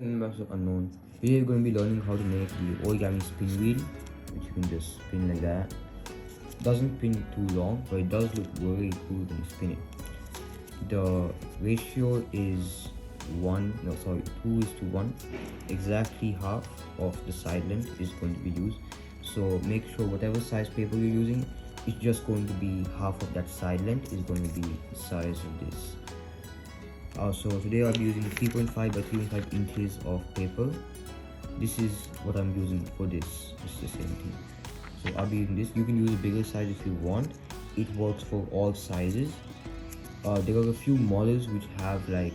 Members of unknown. Today we're going to be learning how to make the origami spin wheel, which you can just spin like that. Doesn't spin too long, but it does look very cool when you spin it. The ratio is 2 is to 1. Exactly half of the side length is going to be used. So make sure whatever size paper you're using, it's just going to be half of that side length is going to be the size of this. So today I'll be using 3.5 by 3.5 inches of paper. This is what I'm using for this. It's the same thing. So I'll be using this. You can use a bigger size if you want. It works for all sizes. There are a few models which have like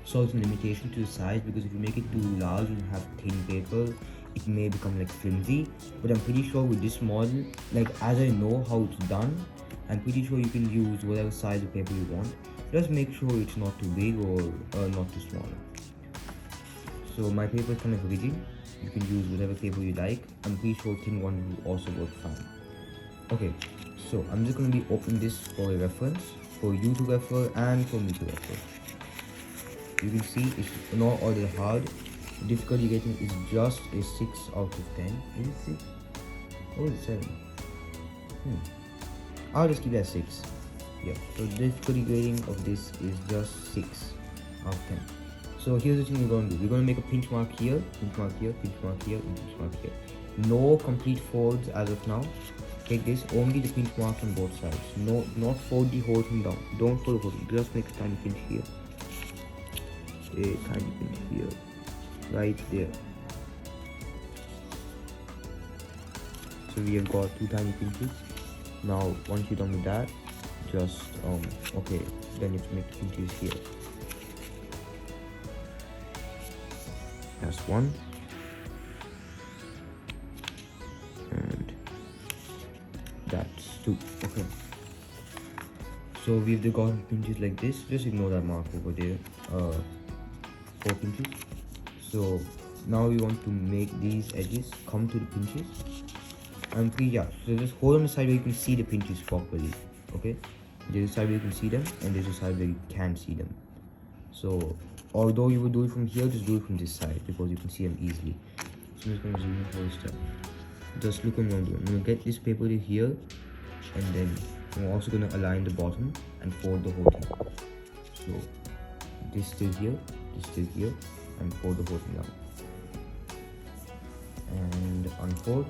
certain limitation to the size, because if you make it too large and have thin paper, it may become like flimsy. But I'm pretty sure with this model, like as I know how it's done, I'm pretty sure you can use whatever size of paper you want. Just make sure it's not too big or not too small. So my paper is kind of rigid. You can use whatever paper you like. I'm pretty sure thin one will also work fine. Okay, so I'm just going to be opening this for a reference, for you to refer and for me to refer. You can see it's not all that hard. The difficulty getting is just a 6 out of 10. Is it 6? Or is it 7? I'll just keep it at 6. Yeah, so the difficulty grading of this is just 6 out of 10. So here's the thing we're going to do. We're going to make a pinch mark here, pinch mark here, pinch mark here, and pinch mark here. No complete folds as of now. Take this, only the pinch marks on both sides. No, not fold the whole thing down. Don't fold the whole thing. Just make a tiny pinch here. A tiny pinch here. Right there. So we have got 2 tiny pinches. Now, once you're done with that, just okay, then you have to make the pinches here. That's 1, and that's 2. Okay, so we've got pinches like this. Just ignore that mark over there. 4 pinches. So now we want to make these edges come to the pinches, and so just hold on the side where you can see the pinches properly. Okay, there's a side where you can see them, and there's a side where you can't see them. So although you would do it from here, just do it from this side because you can see them easily. So I'm just going to zoom in for a step. Just look what I'm going to do. I'm going to get this paper to here, and then I'm also going to align the bottom and fold the whole thing. So this still here, this still here, and fold the whole thing down. And unfold.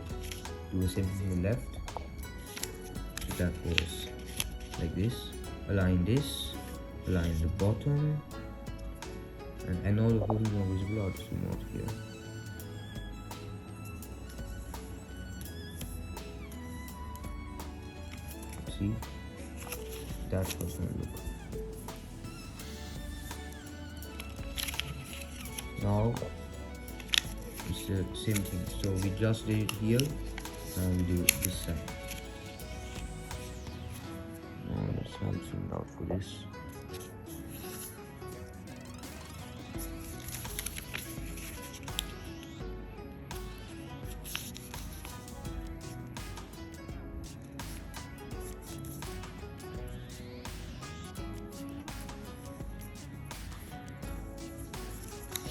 Do the same thing on the left. So that goes like this. Align this, align the bottom, and I know the whole thing is not visible. I'll just zoom out here. See, that's how it's gonna look. Now it's the same thing. So we just did it here. Now we do it this side. Let's have zoomed out for this.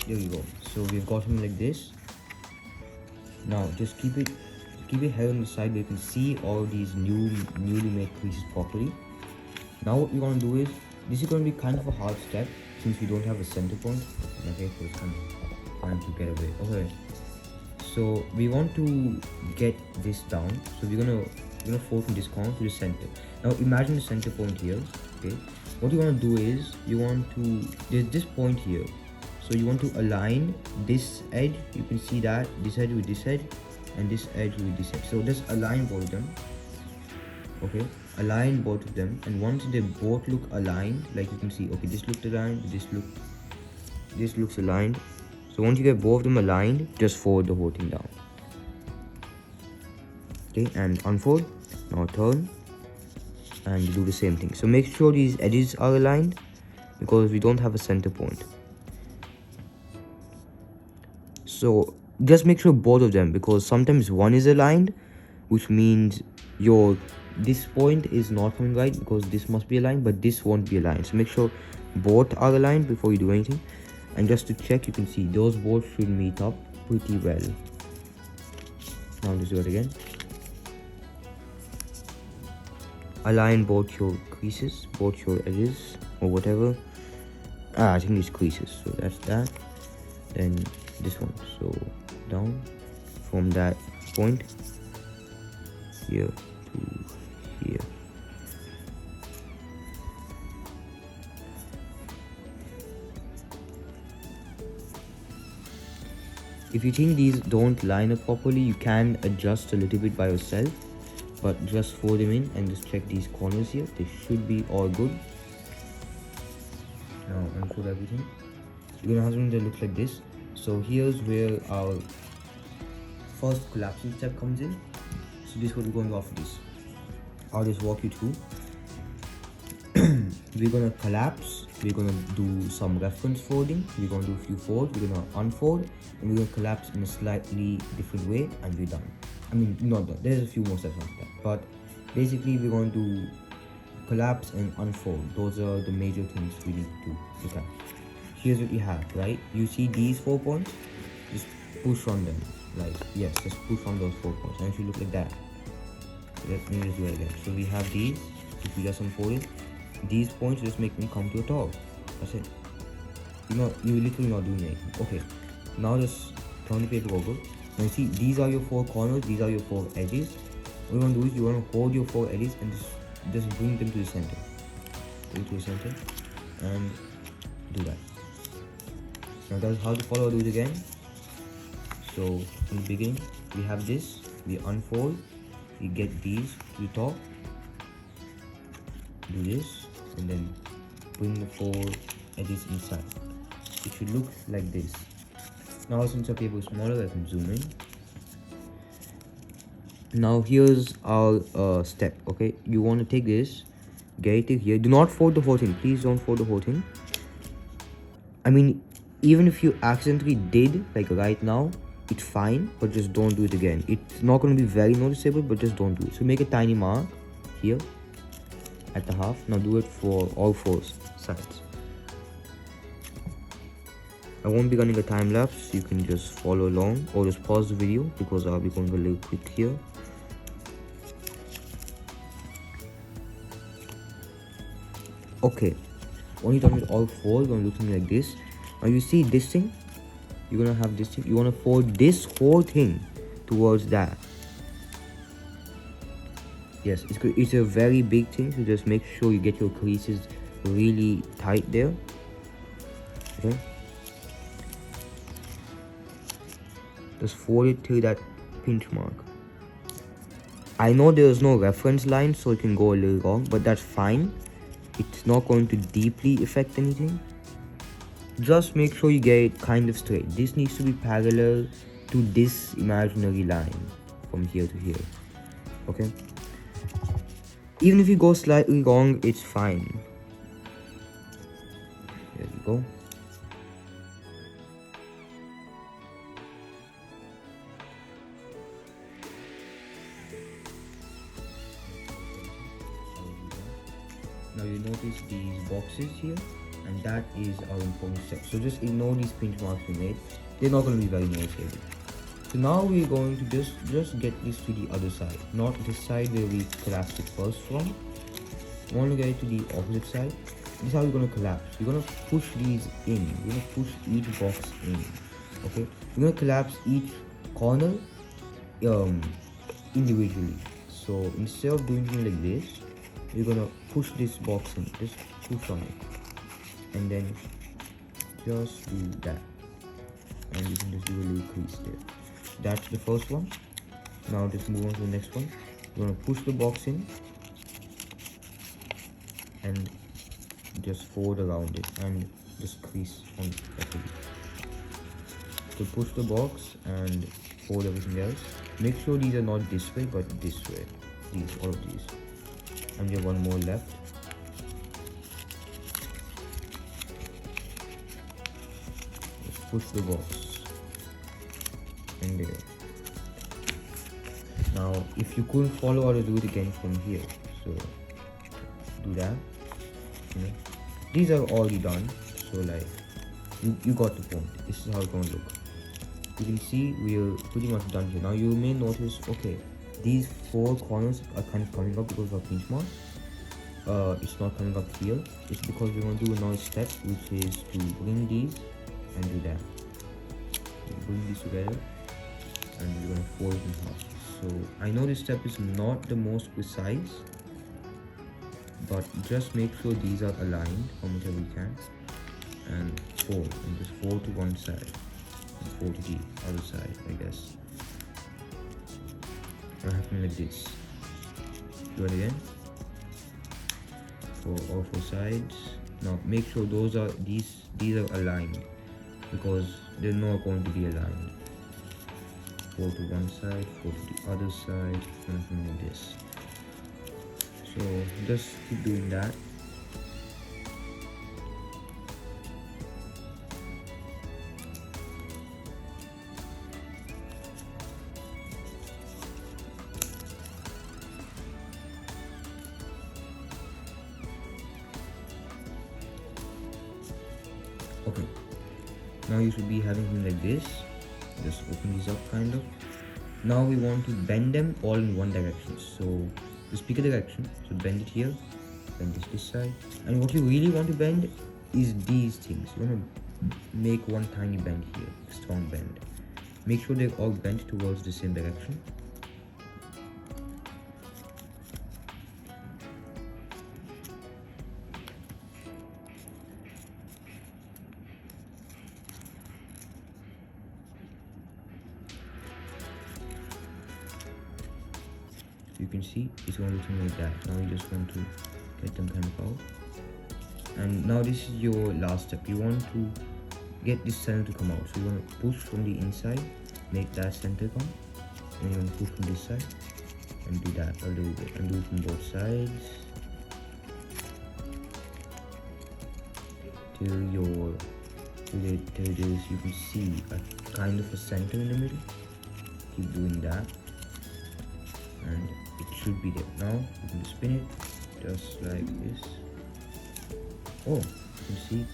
There we go. So we've got him like this. Now just keep it held on the side where you can see all these newly made creases properly. Now what we're going to do is, this is going to be kind of a hard step since we don't have a center point. Okay, so it's kind of trying to get away. Okay, so we want to get this down. So we're gonna fold from this corner to the center. Now imagine the center point here. Okay, what you want to do is there's this point here. So you want to align this edge. You can see that this edge with this edge, and this edge with this edge. So just align both of them. Okay, align both of them, and once they both look aligned, like you can see, okay, this looked aligned, this looks aligned. So once you get both of them aligned, just fold the whole thing down. Okay, and unfold. Now turn, and you do the same thing. So make sure these edges are aligned because we don't have a center point. So just make sure both of them, because sometimes one is aligned, which means this point is not coming right because this must be aligned, but this won't be aligned. So make sure both are aligned before you do anything. And just to check, you can see those both should meet up pretty well. Now let's do it again. Align both your creases, both your edges, or whatever. I think these creases, so that's that. Then this one, so down from that point here to here. If you think these don't line up properly, you can adjust a little bit by yourself, but just fold them in and just check these corners here. They should be all good. Now unfold everything. You're gonna have something that looks like this. So here's where our first collapsing step comes in. So this is what we're going off of this. I'll just walk you through. We're gonna collapse, we're gonna do some reference folding, we're gonna do a few folds, we're gonna unfold, and we're gonna collapse in a slightly different way, and we're done. I mean, not done, there's a few more steps after that, but basically we're gonna do collapse and unfold. Those are the major things we need to look at. Here's what you have, right? You see these 4 points? Just push on them. Like, yes, just push on those 4 points. And it should look like that. Let me just do it again. So we have these. If we just unfold it, these points just make them come to a top. That's it. You're literally not doing anything. Okay. Now just turn the paper over. Now you see, these are your 4 corners. These are your 4 edges. What you want to do is you want to hold your 4 edges and just bring them to the center. Bring to the center and do that. Now that's how to follow. Do it again. So in the beginning we have this, we unfold, we get these to the top, do this, and then bring the 4 edges inside. It should look like this. Now since our paper is smaller, I can zoom in. Now here's our step. Okay, you want to take this, get it here. Do not fold the whole thing. Please don't fold the whole thing. I mean, even if you accidentally did, like right now, it's fine, but just don't do it again. It's not going to be very noticeable, but just don't do it. So make a tiny mark here at the half. Now do it for all 4 sides. I won't be running a time lapse. You can just follow along or just pause the video because I'll be going a little quick here. Okay, when you're done with all 4, you're going to look at me like this. Now you see this thing, you're going to have this thing, you want to fold this whole thing towards that. Yes, it's a very big thing, so just make sure you get your creases really tight there. Okay, just fold it till that pinch mark. I know there's no reference line, so it can go a little wrong, but that's fine. It's not going to deeply affect anything. Just make sure you get it kind of straight. This needs to be parallel to this imaginary line from here to here. Okay, even if you go slightly wrong, it's fine. There you go. Now you notice these boxes here, and that is our important step. So just ignore these pinch marks we made. They're not going to be very noticeable. So now we're going to just get this to the other side, not this side where we collapsed it first from. We want to get it to the opposite side. This is how we're going to collapse. We're going to push these in. We're going to push each box in. Okay, we're going to collapse each corner individually. So instead of doing something like this, we're going to push this box in. Just push on it, and then just do that, and you can just do a little crease there. That's the first one. Now just move on to the next one. We're going to push the box in and just fold around it and just crease on it. So push the box and fold everything else. Make sure these are not this way but this way. All of these. And we have one more left. Just push the box and there. Now if you couldn't follow how to do it again from here, so do that. These are already done, so like You got the point. This is how it's gonna look. You can see we're pretty much done here. Now you may notice, okay, these 4 corners are kind of coming up because of pinch mark. It's not coming up here. It's because we're gonna do another step, which is to bring these and do that. Bring these together and we're gonna fold it in half. So I know this step is not the most precise, but just make sure these are aligned how much ever you can, and fold, and just fold to one side and fold to the other side, I guess. What happened like this? Do it again for all 4 sides. Now make sure these are aligned, because they're not going to be aligned. Fold to one side, fold to the other side, something like this. So just keep doing that. Okay, now you should be having something like this. Just open these up kind of. Now we want to bend them all in one direction, so just pick a direction. So bend it here, bend this side, and what you really want to bend is these things. You want to make one tiny bend here, strong bend. Make sure they're all bent towards the same direction. You can see it's going to look something like that. Now you just want to get them kind of out. And now this is your last step. You want to get this center to come out. So you want to push from the inside, make that center come. And you want to push from this side and do that a little bit. And do it from both sides. Till it is, you can see a kind of a center in the middle. Keep doing that. And it should be there. Now you can spin it just like this. Oh, you can see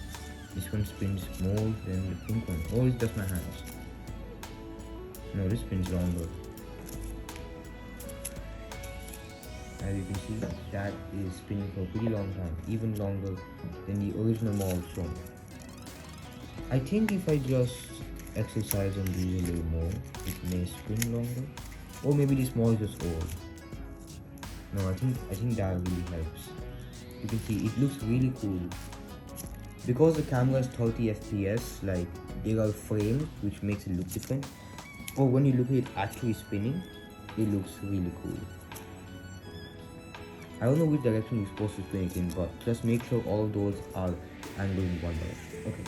this one spins more than the pink one. Oh, it's just my hands. No, this spins longer. As you can see, that is spinning for a pretty long time, even longer than the original model shown. I think if I just exercise and do a little more, it may spin longer. Or maybe this model is just old. No, I think that really helps. You can see it looks really cool. Because the camera is 30 FPS, like there are frames which makes it look different. But when you look at it actually spinning, it looks really cool. I don't know which direction you're supposed to spin it in, but just make sure all those are angled in one direction. Okay.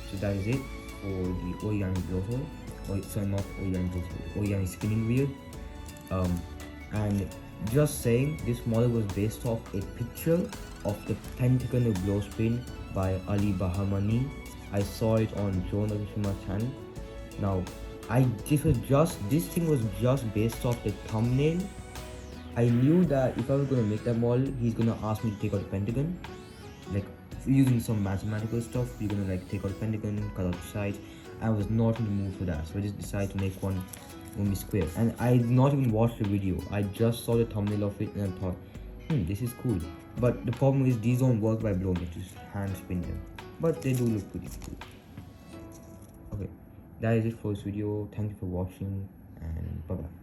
So that is it for the origami blow sorry, not origami blow origami spinning wheel. And just saying, this model was based off a picture of the Pentagonal blowspin by Bahmani. I saw it on Jonah channel. Now, this thing was just based off the thumbnail. I knew that if I was gonna make that model, he's gonna ask me to take out the Pentagon, like using some mathematical stuff. You're gonna like take out the Pentagon, cut out the sides. I was not in the mood for that, so I just decided to make one only square. And I did not even watch the video. I just saw the thumbnail of it and I thought, this is cool. But the problem is these don't work by blowing, you just hand spin them. But they do look pretty cool. Okay, that is it for this video. Thank you for watching and bye bye.